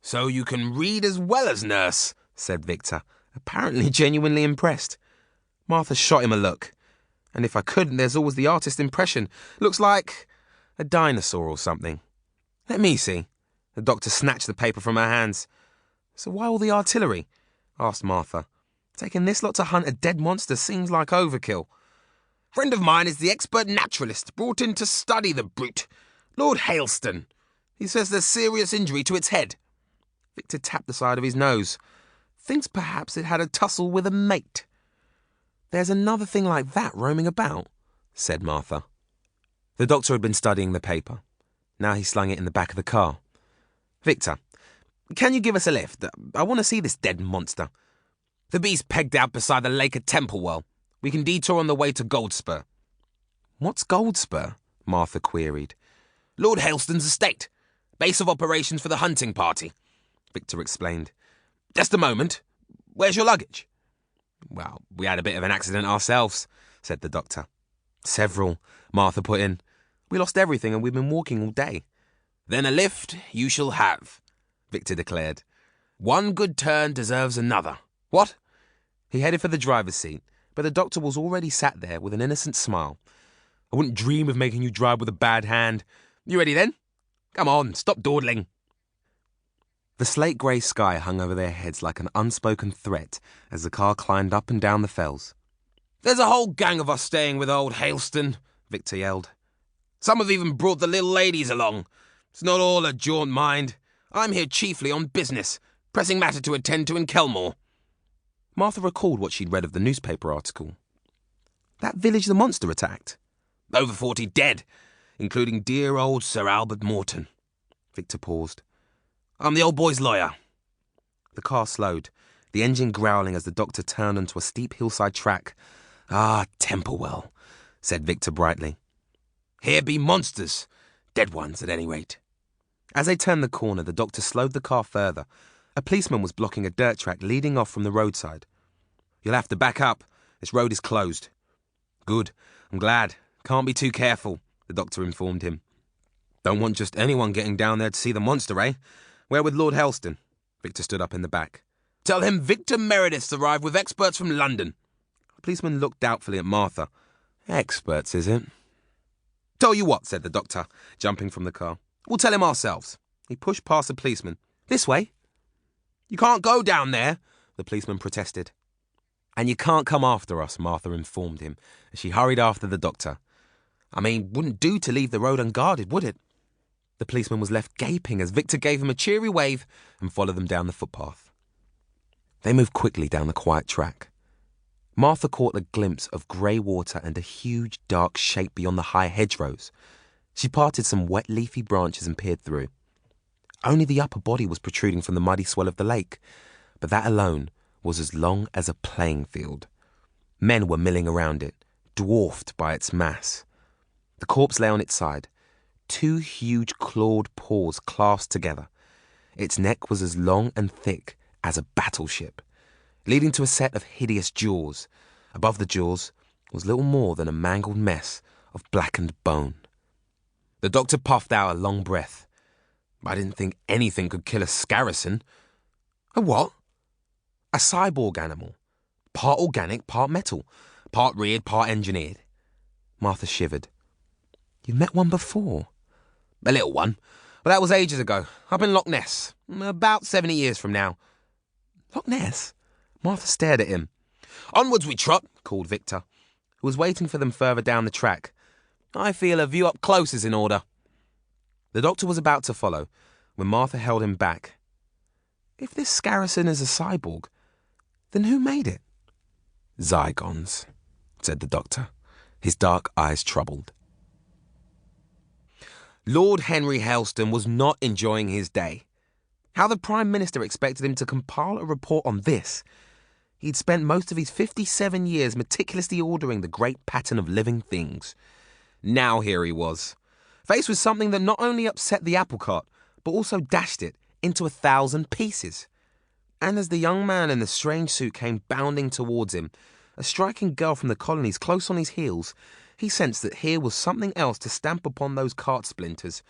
So you can read as well as nurse, said Victor, apparently genuinely impressed. Martha shot him a look. And if I couldn't, there's always the artist impression. Looks like a dinosaur or something. Let me see. The doctor snatched the paper from her hands. So why all the artillery? Asked Martha. Taking this lot to hunt a dead monster seems like overkill. Friend of mine is the expert naturalist brought in to study the brute, Lord Hailston. He says there's serious injury to its head. Victor tapped the side of his nose. Thinks perhaps it had a tussle with a mate. There's another thing like that roaming about, said Martha. The doctor had been studying the paper. Now he slung it in the back of the car. Victor, can you give us a lift? I want to see this dead monster. The beast pegged out beside the lake at Templewell. We can detour on the way to Goldspur. What's Goldspur? Martha queried. Lord Hailston's estate. Base of operations for the hunting party, Victor explained. Just a moment. Where's your luggage? Well, we had a bit of an accident ourselves, said the doctor. Several, Martha put in. We lost everything and we've been walking all day. Then a lift you shall have, Victor declared. One good turn deserves another. What? He headed for the driver's seat, but the doctor was already sat there with an innocent smile. I wouldn't dream of making you drive with a bad hand. You ready then? Come on, stop dawdling. The slate-grey sky hung over their heads like an unspoken threat as the car climbed up and down the fells. There's a whole gang of us staying with old Hailston, Victor yelled. Some have even brought the little ladies along. It's not all a jaunt, mind. I'm here chiefly on business, pressing matter to attend to in Kelmore. Martha recalled what she'd read of the newspaper article. That village the monster attacked. Over 40 dead, including dear old Sir Albert Morton. Victor paused. I'm the old boy's lawyer. The car slowed, the engine growling as the doctor turned onto a steep hillside track. Ah, Templewell, said Victor brightly. Here be monsters, dead ones at any rate. As they turned the corner, the doctor slowed the car further. A policeman was blocking a dirt track leading off from the roadside. You'll have to back up. This road is closed. Good. I'm glad. Can't be too careful, the doctor informed him. Don't want just anyone getting down there to see the monster, eh? Where with Lord Hailston? Victor stood up in the back. Tell him Victor Meredith's arrived with experts from London. The policeman looked doubtfully at Martha. Experts, is it? Tell you what, said the doctor, jumping from the car. We'll tell him ourselves. He pushed past the policeman. This way. You can't go down there, the policeman protested. And you can't come after us, Martha informed him, as she hurried after the doctor. I mean, wouldn't do to leave the road unguarded, would it? The policeman was left gaping as Victor gave him a cheery wave and followed them down the footpath. They moved quickly down the quiet track. Martha caught a glimpse of grey water and a huge, dark shape beyond the high hedgerows. She parted some wet, leafy branches and peered through. Only the upper body was protruding from the muddy swell of the lake, but that alone was as long as a playing field. Men were milling around it, dwarfed by its mass. The corpse lay on its side, two huge clawed paws clasped together. Its neck was as long and thick as a battleship, leading to a set of hideous jaws. Above the jaws was little more than a mangled mess of blackened bone. The doctor puffed out a long breath. I didn't think anything could kill a scaracin. A what? A cyborg animal. Part organic, part metal. Part reared, part engineered. Martha shivered. You've met one before? A little one. But that was ages ago. Up in Loch Ness. About 70 years from now. Loch Ness? Martha stared at him. Onwards we trot, called Victor, who was waiting for them further down the track. I feel a view up close is in order. The doctor was about to follow when Martha held him back. If this scaracin is a cyborg, then who made it? Zygons, said the doctor, his dark eyes troubled. Lord Henry Hailston was not enjoying his day. How the Prime Minister expected him to compile a report on this. He'd spent most of his 57 years meticulously ordering the great pattern of living things. Now here he was, faced with something that not only upset the apple cart, but also dashed it into 1,000 pieces. And as the young man in the strange suit came bounding towards him, a striking girl from the colonies close on his heels, he sensed that here was something else to stamp upon those cart splinters.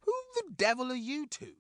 Who the devil are you two?